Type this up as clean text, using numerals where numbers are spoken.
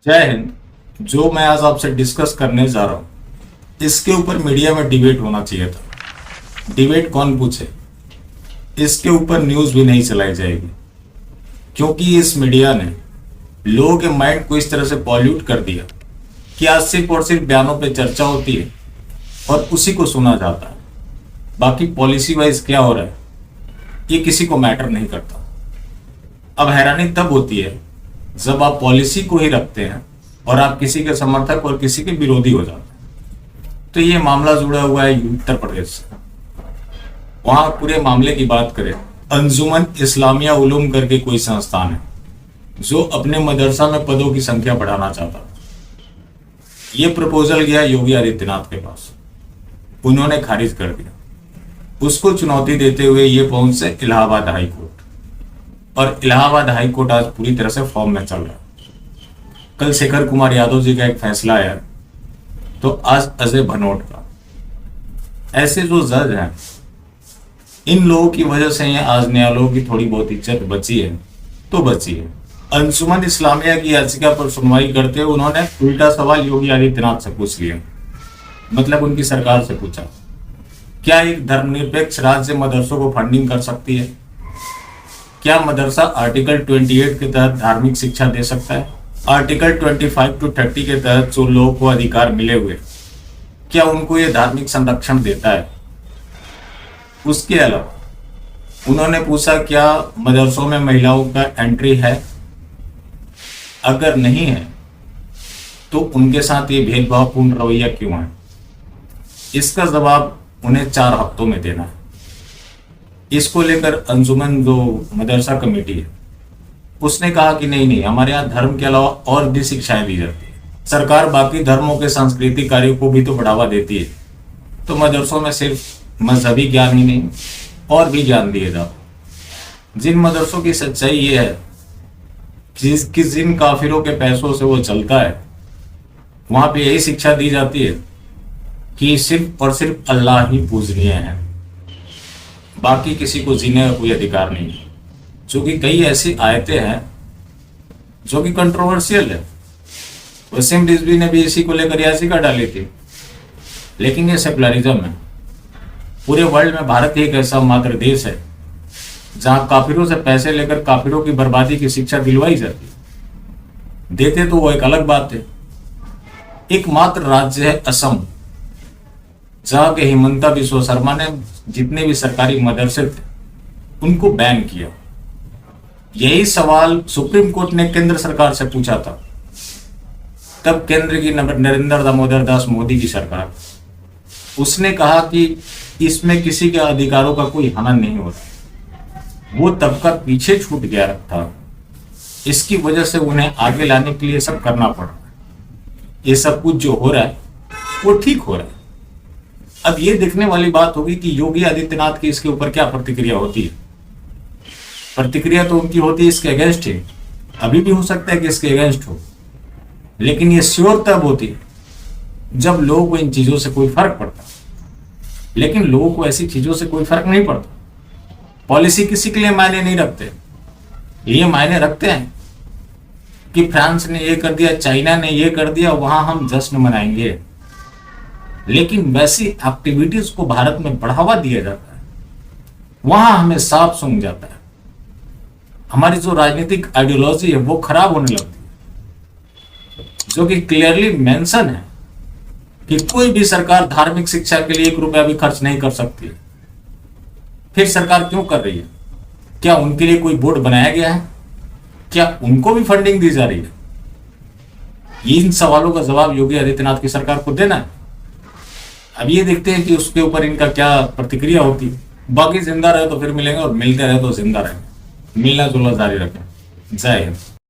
जय हिंद। जो मैं आज आपसे डिस्कस करने जा रहा हूँ इसके ऊपर मीडिया में डिबेट होना चाहिए था। डिबेट कौन पूछे, इसके ऊपर न्यूज़ भी नहीं चलाई जाएगी, क्योंकि इस मीडिया ने लोगों के माइंड को इस तरह से पॉल्यूट कर दिया कि आज सिर्फ और सिर्फ बयानों पे चर्चा होती है और उसी को सुना जाता है। बाकी पॉलिसी वाइज क्या हो रहा है ये किसी को मैटर नहीं करता। अब हैरानी तब होती है जब आप पॉलिसी को ही रखते हैं और आप किसी के समर्थक और किसी के विरोधी हो जाते हैं। तो ये मामला जुड़ा हुआ है उत्तर प्रदेश से। वहां पूरे मामले की बात करें, अंजुमन इस्लामिया उलूम करके कोई संस्थान है जो अपने मदरसा में पदों की संख्या बढ़ाना चाहता था। ये प्रपोजल गया योगी आदित्यनाथ के पास, उन्होंने खारिज कर दिया। उसको चुनौती देते हुए ये पहुंचे इलाहाबाद हाई कोर्ट, और इलाहाबाद हाई कोर्ट आज पूरी तरह से फॉर्म में चल रहा है। कल शेखर कुमार यादव जी का एक फैसला आया, तो आज अजय भनोट का। ऐसे जो जज हैं, इन लोगों की वजह से ये आज न्यायालयों की थोड़ी बहुत इज्जत बची है तो बची है। अंजुमन इस्लामिया की याचिका पर सुनवाई करते हुए उन्होंने उल्टा सवाल योगी आदित्यनाथ से पूछ लिया, मतलब उनकी सरकार से पूछा, क्या एक धर्मनिरपेक्ष राज्य मदरसों को फंडिंग कर सकती है? क्या मदरसा आर्टिकल 28 के तहत धार्मिक शिक्षा दे सकता है? आर्टिकल 25 to 30 के तहत जो लोगों को अधिकार मिले हुए, क्या उनको ये धार्मिक संरक्षण देता है? उसके अलावा उन्होंने पूछा, क्या मदरसों में महिलाओं का एंट्री है? अगर नहीं है तो उनके साथ ये भेदभावपूर्ण रवैया क्यों है? इसका जवाब उन्हें 4 हफ्तों में देना है। इसको लेकर अंजुमन जो मदरसा कमेटी है उसने कहा कि नहीं, हमारे यहाँ धर्म के अलावा और भी शिक्षाएं दी जाती है। सरकार बाकी धर्मों के सांस्कृतिक कार्यों को भी तो बढ़ावा देती है, तो मदरसों में सिर्फ मजहबी ज्ञान ही नहीं और भी ज्ञान दिए जाओ। जिन मदरसों की सच्चाई ये है कि जिन काफिरों के पैसों से वो चलता है, वहां पे यही शिक्षा दी जाती है कि सिर्फ और सिर्फ अल्लाह ही पूजनीय है, बाकी किसी को जीने का कोई अधिकार नहीं है। क्योंकि कई ऐसी आयतें हैं जो कि कंट्रोवर्शियल है। वसीम रिजवी ने भी इसी को लेकर याचिका डाली थी, लेकिन ये सेकुलरिज्म है। पूरे वर्ल्ड में भारत ही एक ऐसा मात्र देश है जहां काफिरों से पैसे लेकर काफिरों की बर्बादी की शिक्षा दिलवाई जाती है। देते तो वो एक अलग बात है। एकमात्र राज्य है असम, जहां के हिमंता बिस्वा शर्मा ने जितने भी सरकारी मदरसे थे उनको बैन किया। यही सवाल सुप्रीम कोर्ट ने केंद्र सरकार से पूछा था। तब केंद्र की नरेंद्र दामोदर दास मोदी की सरकार, उसने कहा कि इसमें किसी के अधिकारों का कोई हनन नहीं होता। वो तबका पीछे छूट गया था, इसकी वजह से उन्हें आगे लाने के लिए सब करना पड़ रहा है। ये सब कुछ जो हो रहा है वो ठीक हो रहा है। अब ये देखने वाली बात होगी कि योगी आदित्यनाथ की इसके ऊपर क्या प्रतिक्रिया होती है। प्रतिक्रिया तो उनकी होती है इसके अगेंस्ट ही, अभी भी हो सकता है कि इसके अगेंस्ट हो, लेकिन ये श्योर तब होती है जब लोगों को इन चीजों से कोई फर्क पड़ता। लेकिन लोगों को ऐसी चीजों से कोई फर्क नहीं पड़ता। पॉलिसी किसी के लिए मायने नहीं रखते। ये मायने रखते हैं कि फ्रांस ने ये कर दिया, चाइना ने ये कर दिया, वहां हम जश्न मनाएंगे। लेकिन वैसी एक्टिविटीज को भारत में बढ़ावा दिया जाता है, वहां हमें साफ सूंघ जाता है। हमारी जो राजनीतिक आइडियोलॉजी है वो खराब होने लगती है, जो कि क्लियरली मेंशन है कि कोई भी सरकार धार्मिक शिक्षा के लिए 1 रुपया भी खर्च नहीं कर सकती। फिर सरकार क्यों कर रही है? क्या उनके लिए कोई बोर्ड बनाया गया है? क्या उनको भी फंडिंग दी जा रही है? इन सवालों का जवाब योगी आदित्यनाथ की सरकार को देना है। अब ये देखते हैं कि उसके ऊपर इनका क्या प्रतिक्रिया होती है। बाकी जिंदा रहे तो फिर मिलेंगे, और मिलते रहे तो जिंदा रहेंगे। मिलना जुलना जारी रखें। जय हिंद।